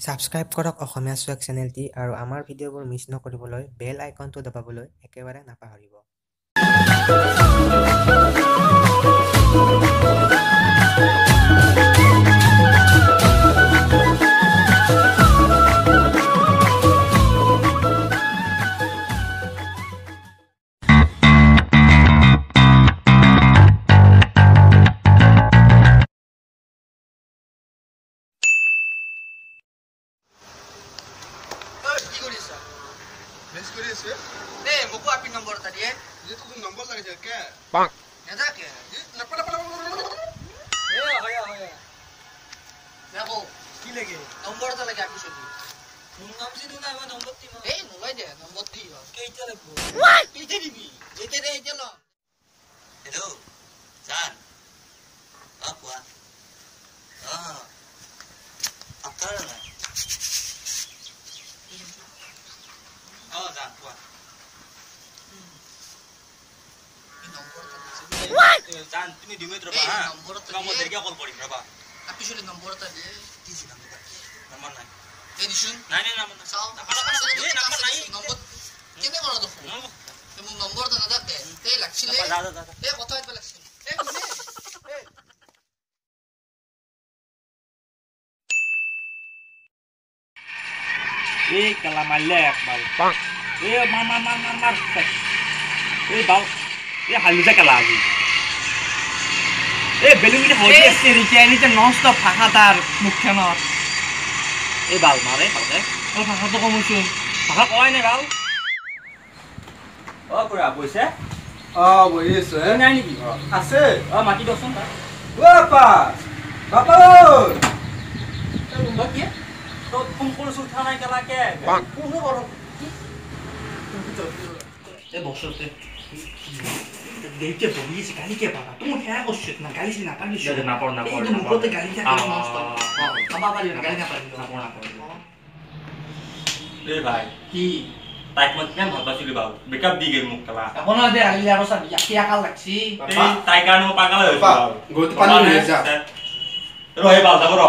Subscribe কৰক অসমীয়া চুৱেক চেনেলটি আৰু আমাৰ ভিডিঅ'বোৰ মিছ নকৰিবলৈ বেল আইকনটো দবাবলৈ একেবাৰে নাপাহৰিব। জান তুমি ডিমেট ৰবা হা তোমাক মই দেৰিকে কল কৰিম ৰবা actually number ta de tiji number number নাই edition নাই নাই নম্বৰ sao নম্বৰ নাই number kene mara do te mo number ta na de te lakchile te kotha itba lakchile te kone kala malle ekbar pang mar bal haluja kala agi বেলুনটা হয়ে আছে রিচারিতে নষ্ট ফাঁকা তার মুখখানত বাল মারে ভালকে ফাঁকাটো কমুচোন ফাঁকা কয় নাই বাল পুরা বইছে বহিছে নাই নেকি আছে মাটি দচোন বাপা বাপা কি তো ফোন করছ উঠা নাই কেলাকে কোনো বড় বসতে দেখতে বলিয়েছে গালিকে বাবা তুমি খেয়া করছো না গালি না পারিস না পড় না পড় মুখতে গালিটা করে নষ্ট বাবা পারি না গালি না পারি না পড় না পড় এ ভাই কি তাই মত কেন ভাবছিলি বাবু বেকআপ দি গেল মুখ কালা এখন দে আলি আর সব ইয়াকিয়া কাল লাগছি তাই কানো পাগল হইছে বাবু গত পানি নিয়ে যা রহে বাল যাব র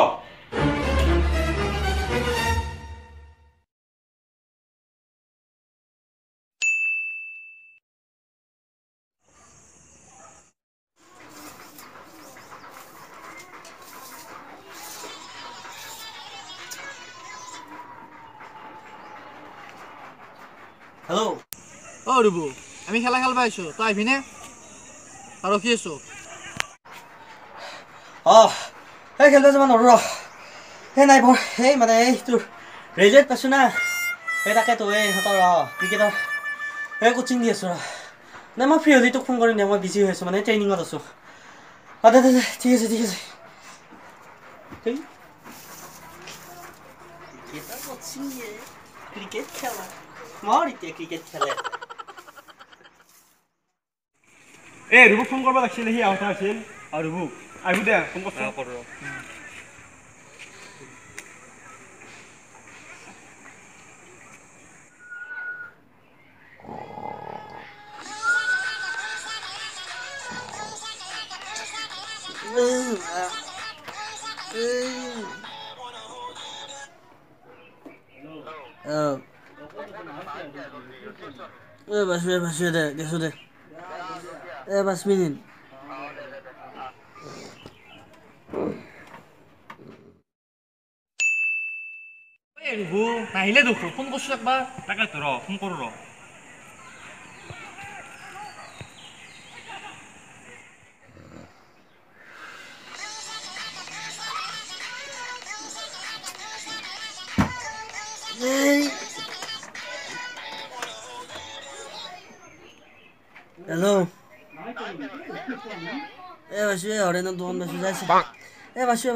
hello রুবু আমি খেলা খেলবা আইছো তো আইবিনে আর কি আছো এই খেলতে যাব নৰো নাই বৰ মানে এই তোৰ ৰিজল্ট পাইছো না তাকে তো ইহঁতৰ ক্ৰিকেটৰ কোচিং দি আছো নাই মই ফ্ৰী হ'লে তোক ফোন কৰিম দে মই বিজি হৈ আছো মানে ট্ৰেইনিঙত আছো দে ঠিক আছে ক্ৰিকেট খেলা মই এতিয়া ক্ৰিকেট খেলে ৰূপক ফোন কৰিব লাগিছিল সি আহতা আছিল আৰু ৰূপক আহিব দে ফোন কৰছ বাসু দে গেছো দে 5 মিনিট রুবু নাহিলে দেখো ফোন করছো একবার টাকা তো র ফোন করো র হ্যালো বাসু হরেন দোকান বাসু যাইছে বাসু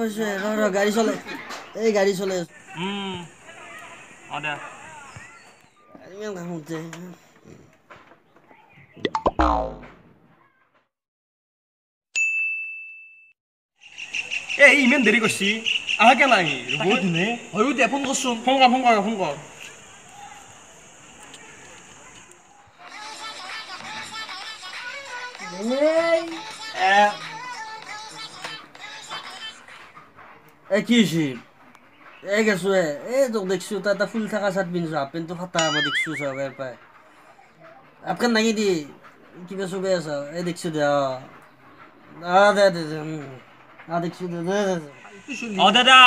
গাড়ি চলে গাড়ি চলে দে ইমান কাম হচ্ছে ইমান দেৰি কৰিছি আহা কেন আহি ৰূপক হয়ো দে ফোন কৰছো ফোন কৰ কি এই গেছো এই তোক দেখছো তই এটা ফুল থকা চাৰ্ট পিন্ধিছো হাফ পেণ্টটো ফাটা মই দেখছো চব ইয়াৰ পৰাই আপকান নাঙি দি কিবা চবে আছ এই দেখছো দে দে দেখছো দে দাদা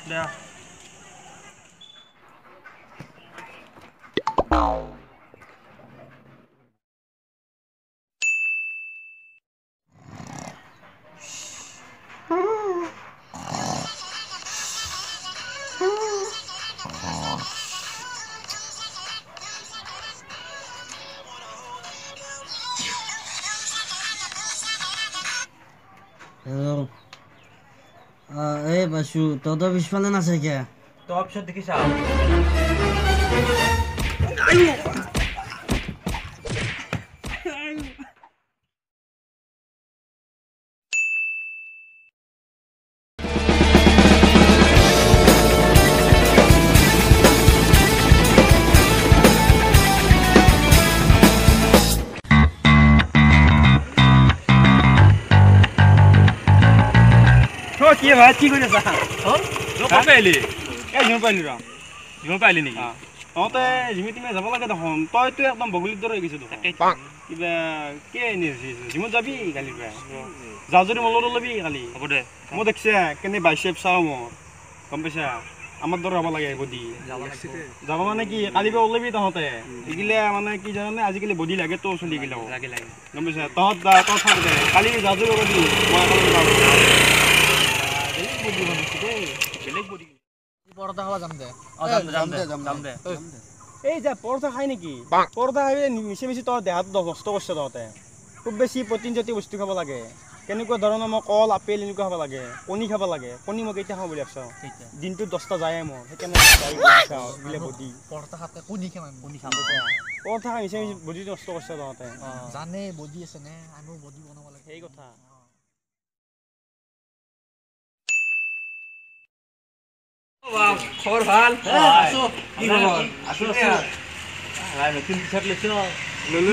দে হেল্ল' এই বাসু তহঁতৰ পিছফালে নাছে কিয়া তই পিছত দেখিছা কি ভাই কি কৰি আছা পাৰিলি পাৰিলি নেকি তহঁতে জিমি টিমে যাব লাগে দেখোন তইতো একদম বগলীৰ দৰে হৈ গৈছে দেখোন কিবা কি জিমত যাবি কালিৰ পৰা যাওঁ যদি মোৰ লগত ল'বি কালি হ'ব দে মই দেখিছে কেনে বাইচেপ চাওঁ মোৰ গম পাইছা আমাৰ দৰে হ'ব লাগে বডি যাব মানে কি কালি পৰা ওলাবি তহঁতে এইগিলা মানে কি জানানে আজিকালি বডি লাগে তো চলিগিলা গম পাইছা তহঁত থাক দে কালি যাওঁ যদি ল'বি মই পৰঠা খাব যাম দে এই যে পৰঠা খাই নেকি পৰঠা খাই মিছি মিছি তই দেহাটো নষ্ট কৰিছ তহঁতে খুব বেছি প্ৰটিন জাতীয় বস্তু খাব লাগে কেনেকুৱা ধৰণৰ মই কল আপেল এনেকুৱা খাব লাগে কণী খাব লাগে কণী মই কেতিয়া খাওঁ বুলি ভাবছ দিনটোত 10টা যায়ে মোৰ সেইকাৰণে বডি পৰঠা খাতে কণী খাম পৰঠা খাই মিছি মিছি বডি নষ্ট কৰিছ তহঁতে জানে বডি আছে নে আমিও বডি বনাব লাগে সেই কথা খবৰ ভাল আছো কি খবৰ আছো নতুন টি-চাৰ্ট লৈছ ললো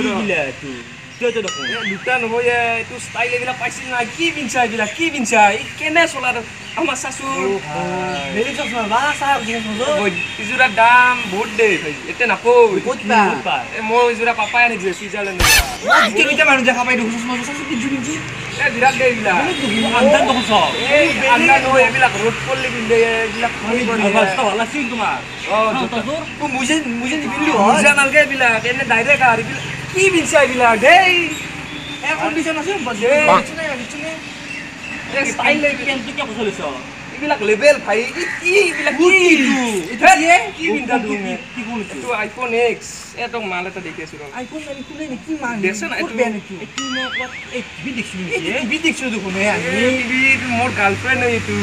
দুটা নহয় এইটো ষ্টাইল এইবিলাক পাইছিল না কি পিন্ধছা এইবিলাক কি পিন্ধছা কেনে চলা আমাৰ চাচু ইযোৰা দাম বহুত দে এতিয়া নাপওঁ মই ইযোৰা পাপাই আনিছে চুইজাৰলেণ্ডৰ মানুহ দেখা পাই বিৰাট দে এইবিলাক এইবিলাক ৰ'দ পৰিলে পিন্ধে এইবিলাক মোজা নালগে এইবিলাক এনে ডাইৰেক্ট আৰু এইবিলাক কি পিন্ধছা এইবিলাক দেই এইবিলাক লেবেল ভাই কি এইবিলাক কি পিন্ধা তুমি আইফোন এক্স এটো মাল এটা দেখি আছো মোৰ গাৰ্লফ্ৰেণ্ড এইটো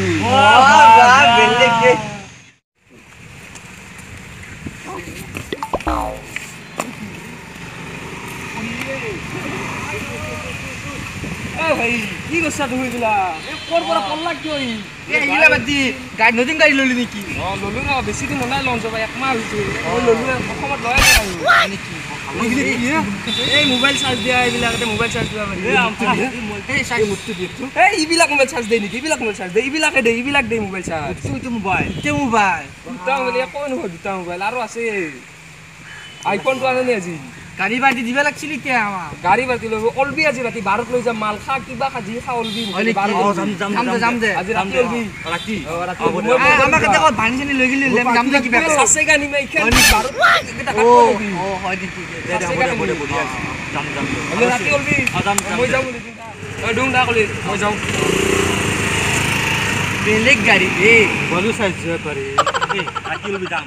ভাই কি কৈছা তুমি এইবিলাক ক'ৰ পৰা পঢ়লা কিয় এইগিলা বাদ দি নতুন গাড়ী ল'লি নেকি ল'লো ন বেছি দিন ওলাই লঞ্চ হ'ব 1 মাহ হৈছে ল'লো অসমত লৈ এই মোবাইল চাৰ্জ দিয়া এইবিলাক মোবাইল চাৰ্জ দিয়া এইবিলাক মোবাইল চাৰ্জ দিয়ে নেকি এইবিলাক মোবাইল চাৰ্জ দিয়ে এইবিলাক দে মোবাইল চাৰ্জ মোবাইল দুটা মোবাইল একো নহয় দুটা মোবাইল আৰু আছে আইফোনটো আনে আজি গাড়ী বাতি দিব লাগছিল এতিয়া গাড়ী বাতি লৈ অলবি আজি ৰাতি 12ত লৈ যাম মাল খা কিবা খাজি খা অলবি যাম দে আজি ৰাতি অলবি ৰাতি আমাক এটা ক'ত ভানি চানি লৈ গলি যাম দে কিবা আছে গানি মাই খান 12ত এটা কাট কৰি হয় নেকি দে যাম ৰাতি অলবি মই যাম দুং দা কলি মই যাম বেলেগ গাড়ী এ বলু চাইছ পাৰি ৰাতি অলবি যাম